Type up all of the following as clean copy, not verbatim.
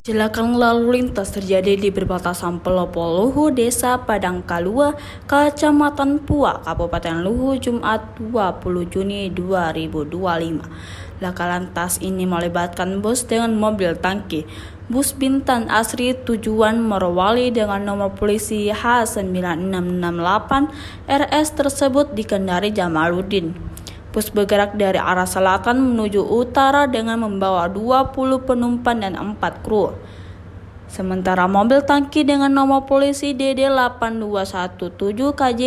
Kecelakaan lalu lintas terjadi di perbatasan Pelopo Luhu, Desa Padangkalua, Kecamatan Pua, Kabupaten Luhu, Jumat 20 Juni 2025. Laka lantas ini melibatkan bus dengan mobil tangki. Bus Bintan Asri tujuan Morowali dengan nomor polisi H9668 RS tersebut dikendari Jamaluddin. Bus bergerak dari arah selatan menuju utara dengan membawa 20 penumpang dan 4 kru. Sementara mobil tangki dengan nomor polisi DD8217KJ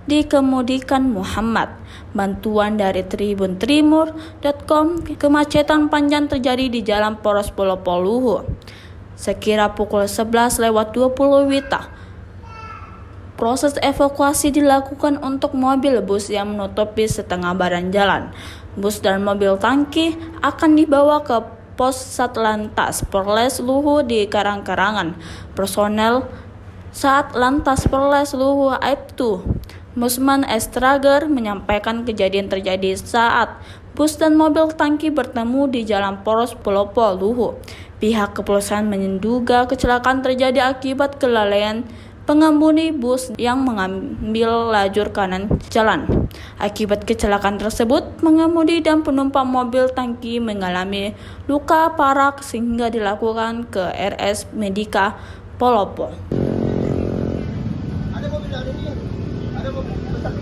dikemudikan Muhammad. Bantuan dari tribuntimur.com, kemacetan panjang terjadi di Jalan Poros Pelopo Luhu. Sekira pukul 11:20 WITA. Proses evakuasi dilakukan untuk mobil bus yang menutupi setengah badan jalan. Bus dan mobil tangki akan dibawa ke pos Satlantas Polres Luhu di Karang-Karangan. Personel Satlantas Polres Luhu Aibtu Musman Estrager menyampaikan kejadian terjadi saat bus dan mobil tangki bertemu di Jalan Poros Pelopo Luhu. Pihak kepolisian menduga kecelakaan terjadi akibat kelalaian pengemudi bus yang mengambil lajur kanan jalan. Akibat kecelakaan tersebut, pengemudi dan penumpang mobil tangki mengalami luka parah sehingga dilakukan ke RS Medika Pelopo. Ada mobil ada dia. Ada mobil besar.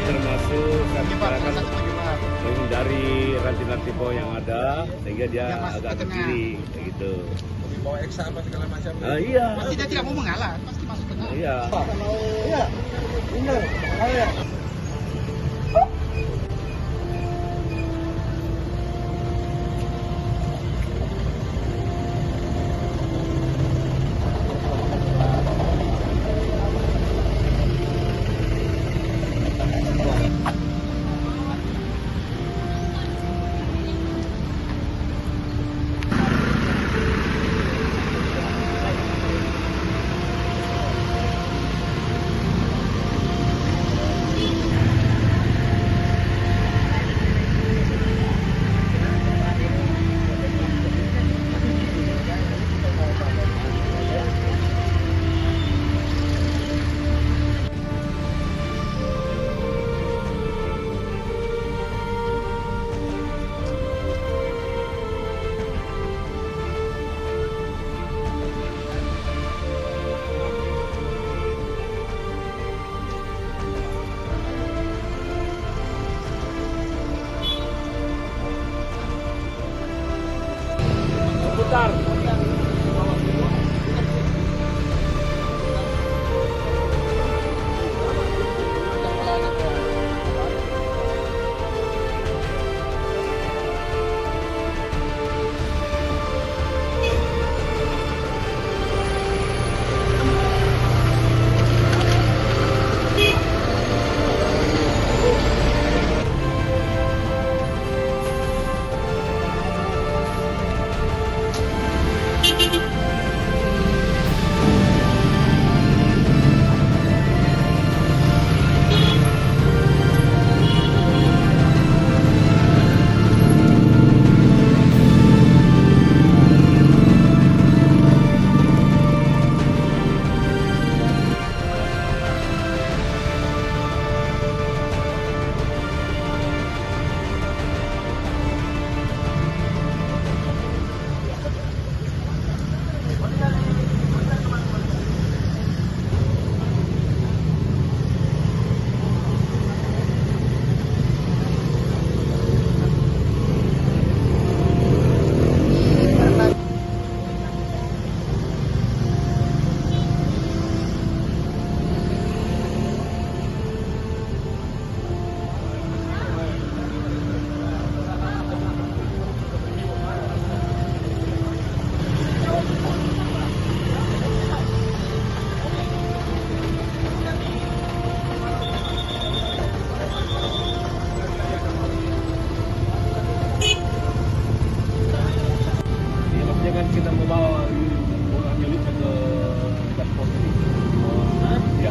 Termasuk masyarakat menghindari ranting-ranting pohon yang ada sehingga dia agak ke kiri gitu. Bawa eksa apa segala macam. Iya. Pasti dia tidak mau mengalah, pasti masuk tengah. Iya. Iya. Benar. Bahaya. sebentar. Jangan kita membawa orang Yolita ke dekat pos ini. Ya.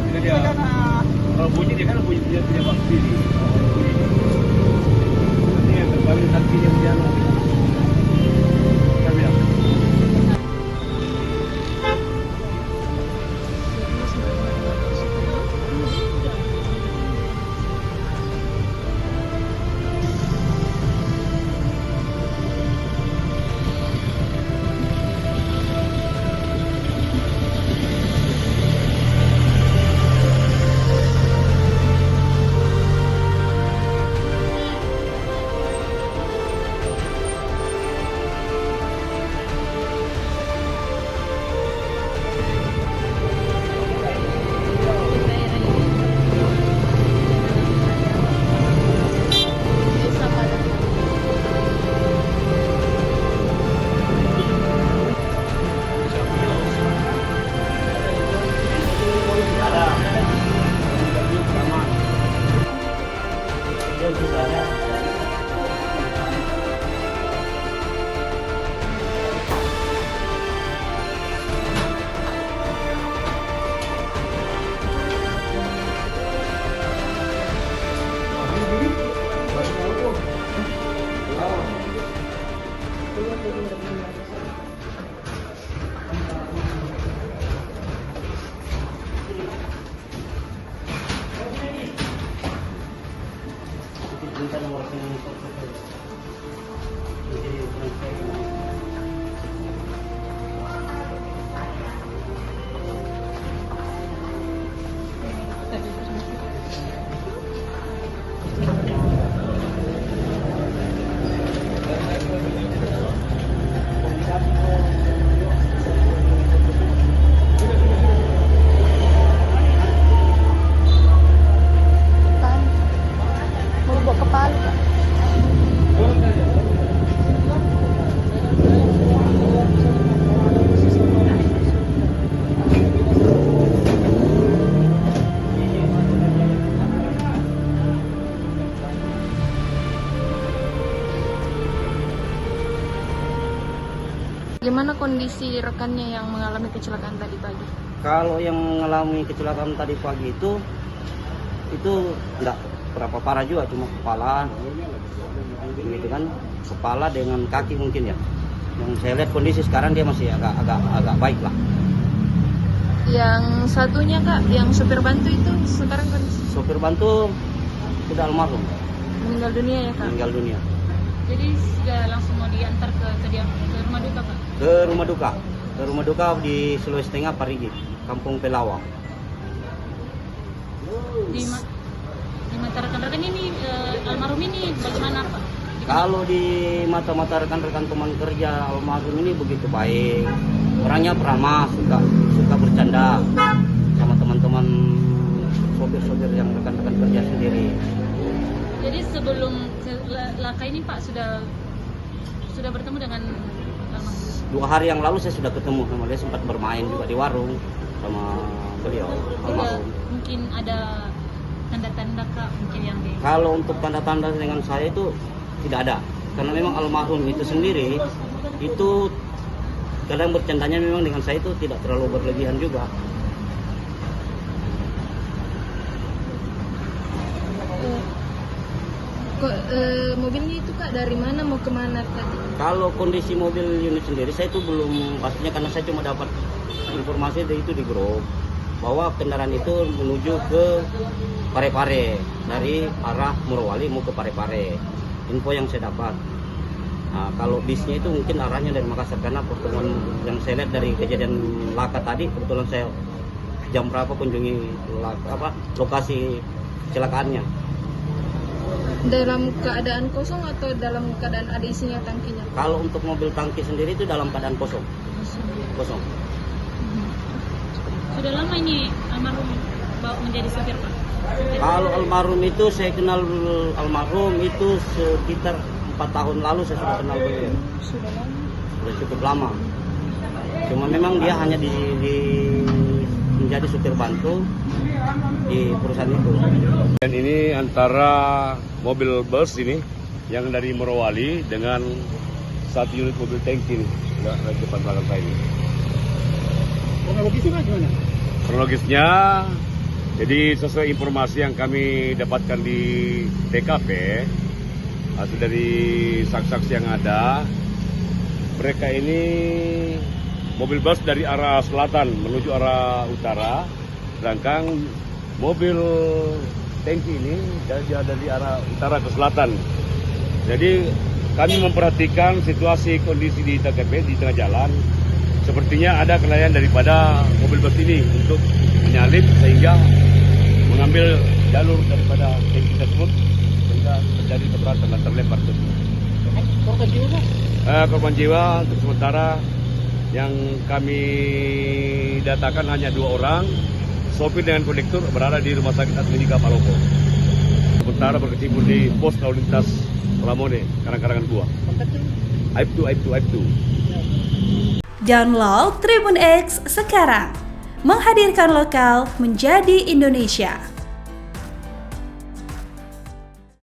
Ketika dia kalau bunyi dia kan bunyi dia punya waktu ini. Ini yang terbalik nanti dia berjalan. Kami ya. Gimana kondisi rekannya yang mengalami kecelakaan tadi pagi? Kalau yang mengalami kecelakaan tadi pagi itu enggak berapa parah juga, cuma kepala, gitu kan, kepala dengan kaki mungkin ya. Yang saya lihat kondisi sekarang dia masih agak baik lah. Yang satunya Kak, yang sopir bantu itu sekarang kondisi? Sopir bantu sudah almarhum, Meninggal dunia ya Kak? meninggal dunia. Jadi sudah langsung mau diantar ke rumah duka Kak? Ke rumah duka di Sulawesi Tengah, Parigi, Kampung Pelawang. Di mata rekan-rekan ini almarhum ini bagaimana Pak? Kalau di mata-mata rekan-rekan teman kerja almarhum ini begitu baik, orangnya ramah, suka bercanda sama teman-teman sopir-sopir yang rekan-rekan kerja sendiri. Jadi sebelum laka ini Pak sudah bertemu dengan almarhum? 2 hari yang lalu saya sudah ketemu sama dia, sempat bermain juga di warung sama beliau almarhum. Mungkin ada tanda-tanda Kak mungkin yang Kalau untuk tanda-tanda dengan saya itu tidak ada, karena memang almarhum itu sendiri itu kadang bercandanya memang dengan saya itu tidak terlalu berlebihan juga. Mobilnya itu Kak dari mana mau kemana tadi? Kalau kondisi mobil unit sendiri saya itu belum pastinya, karena saya cuma dapat informasi itu di grup bahwa kendaraan itu menuju ke Parepare dari arah Morowali mau ke Parepare. Info yang saya dapat. Nah, kalau bisnya itu mungkin arahnya dari Makassar, karena pertemuan yang saya lihat dari kejadian laka tadi kebetulan saya jam berapa kunjungi lokasi kecelakaannya. Dalam keadaan kosong atau dalam keadaan ada isinya tangkinya? Kalau untuk mobil tangki sendiri itu dalam keadaan kosong. Kosong. Sudah lama ini almarhum menjadi supir Pak? Kalau almarhum itu saya kenal almarhum itu sekitar 4 tahun lalu saya sudah kenal beliau. Sudah lama. Sudah cukup lama. Cuma memang dia hanya menjadi supir bantu di perusahaan itu. Dan ini antara mobil bus ini yang dari Morowali dengan 1 unit mobil tangki ini, di depan belakang saya ini. Kronologisnya gimana? Kronologisnya, jadi sesuai informasi yang kami dapatkan di TKP, hasil dari saksi-saksi yang ada, mereka ini mobil bus dari arah selatan menuju arah utara, sedangkan mobil tangki ini dari arah utara ke selatan. Jadi kami memperhatikan situasi kondisi di TKP di tengah jalan. Sepertinya ada kelalaian daripada mobil bus ini untuk menyalip sehingga mengambil jalur daripada tangki tersebut sehingga terjadi tabrakan dan terlempar tersebut. Korban jiwa? Korban jiwa untuk sementara yang kami datakan hanya 2 orang. Sopir dengan kondektur berada di Rumah Sakit Admedika Palopo. Sementara berkecimpung di pos lalu lintas Lamone, Karang-Karangan Buah. Aibtu. Download Tribun X sekarang. Menghadirkan lokal menjadi Indonesia.